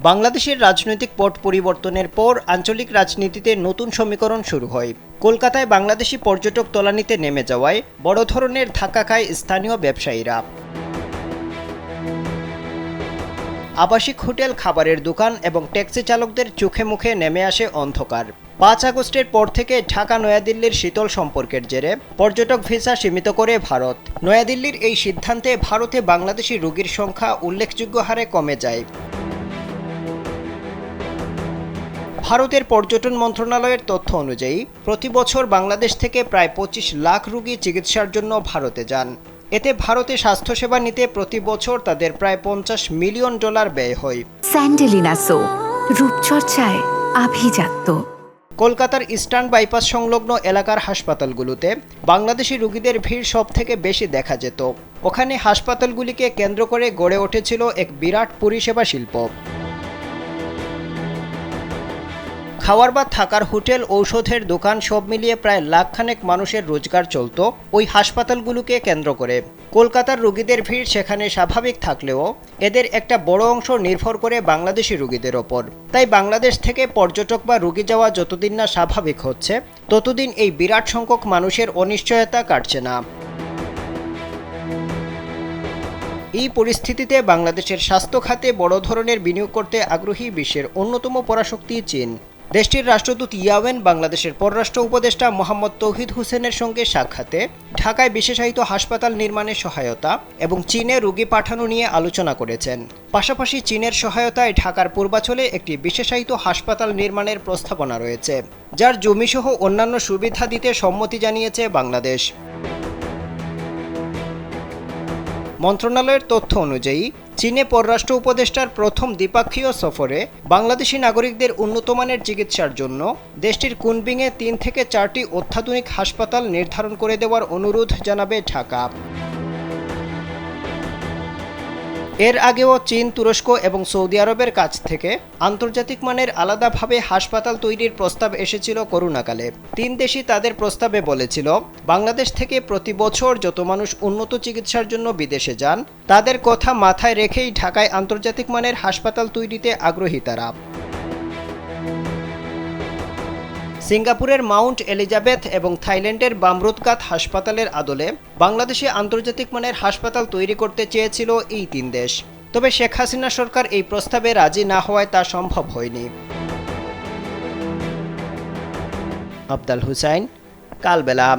বাংলাদেশের রাজনৈতিক পট পরিবর্তনের পর আঞ্চলিক রাজনীতিতে নতুন সমীকরণ শুরু হয়। কলকাতায় বাংলাদেশি পর্যটক তলানিতে নেমে যাওয়ায় বড় ধরনের ধাক্কা খায় স্থানীয় ব্যবসায়ীরা। আবাসিক হোটেল, খাবারের দোকান এবং ট্যাক্সি চালকদের চোখে মুখে নেমে আসে অন্ধকার। ৫ আগস্টের পর থেকে ঢাকা নয়াদিল্লির শীতল সম্পর্কের জেরে পর্যটক ভিসা সীমিত করে ভারত। নয়াদিল্লির এই সিদ্ধান্তে ভারতে বাংলাদেশি রোগীর সংখ্যা উল্লেখযোগ্য হারে কমে যায়। ভারতের পর্যটন মন্ত্রণালয়ের তথ্য অনুযায়ী প্রতি বছর বাংলাদেশ থেকে প্রায় ২৫ লাখ রোগী চিকিৎসার জন্য ভারতে যান। এতে ভারতে স্বাস্থ্যসেবা নিতে প্রতি বছর তাদের প্রায় $৫০ মিলিয়ন ব্যয় হয়। স্যান্ডেলিনা সো, রূপচর্চায় আভিজাত্য। কলকাতার ইস্টার্ন বাইপাস সংলগ্ন এলাকার হাসপাতালগুলোতে বাংলাদেশি রোগীদের ভিড় সব থেকে বেশি দেখা যেত। ওখানে হাসপাতালগুলিকে কেন্দ্র করে গড়ে উঠেছিল এক বিরাট পরিষেবা শিল্প। খাওয়ার বা থাকার হোটেল, ঔষধের দোকান সব মিলিয়ে প্রায় লাখখানেক মানুষের রোজগার চলত ওই হাসপাতালগুলোকে কেন্দ্র করে। কলকাতার রোগীদের ভিড় সেখানে স্বাভাবিক থাকলেও এদের একটা বড় অংশ নির্ভর করে বাংলাদেশি রোগীদের ওপর। তাই বাংলাদেশ থেকে পর্যটক বা রোগী যাওয়া যতদিন না স্বাভাবিক হচ্ছে, ততদিন এই বিরাট সংখ্যক মানুষের অনিশ্চয়তা কাটছে না। এই পরিস্থিতিতে বাংলাদেশের স্বাস্থ্য খাতে বড় ধরনের বিনিয়োগ করতে আগ্রহী বিশ্বের অন্যতম পরাশক্তি চীন। দেশটির রাষ্ট্রদূত ইয়াওয়েন বাংলাদেশের পররাষ্ট্র উপদেষ্টা মোহাম্মদ তৌহিদ হোসেনের সঙ্গে সাক্ষাতে ঢাকায় বিশেষায়িত হাসপাতাল নির্মাণে সহায়তা এবং চীনে রোগী পাঠানো নিয়ে আলোচনা করেছেন। পাশাপাশি চীনের সহায়তায় ঢাকার পূর্বাঞ্চলে একটি বিশেষায়িত হাসপাতাল নির্মাণের প্রস্তাবনা রয়েছে, যার জমিসহ অন্যান্য সুবিধা দিতে সম্মতি জানিয়েছে বাংলাদেশ। মন্ত্রণালয়ের তথ্য অনুযায়ী চীনে পররাষ্ট্র উপদেষ্টার প্রথম দ্বিপাক্ষীয় সফরে বাংলাদেশি নাগরিকদের উন্নতমানের চিকিৎসার জন্য দেশটির কুনবিংয়ে ৩ থেকে ৪টি অত্যাধুনিক হাসপাতাল নির্ধারণ করে দেওয়ার অনুরোধ জানাবে ঢাকা। এর আগেও চীন, তুরস্ক এবং সৌদি আরবের কাছ থেকে আন্তর্জাতিক মানের আলাদাভাবে হাসপাতাল তৈরির প্রস্তাব এসেছিল করোনাকালে। ৩ দেশই তাদের প্রস্তাবে বলেছিল, বাংলাদেশ থেকে প্রতি বছর যত মানুষ উন্নত চিকিৎসার জন্য বিদেশে যান, তাদের কথা মাথায় রেখেই ঢাকায় আন্তর্জাতিক মানের হাসপাতাল তৈরিতে আগ্রহী তারা। সিঙ্গাপুরের মাউন্ট এলিজাবেথ এবং থাইল্যান্ডের বামরুদকাত হাসপাতালের আদলে বাংলাদেশে আন্তর্জাতিক মানের হাসপাতাল তৈরি করতে চেয়েছিল এই ৩ দেশ। তবে শেখ হাসিনা সরকার এই প্রস্তাবে রাজি না হওয়ায় তা সম্ভব হয়নি। আফদাল হুসাইন, কালবেলা।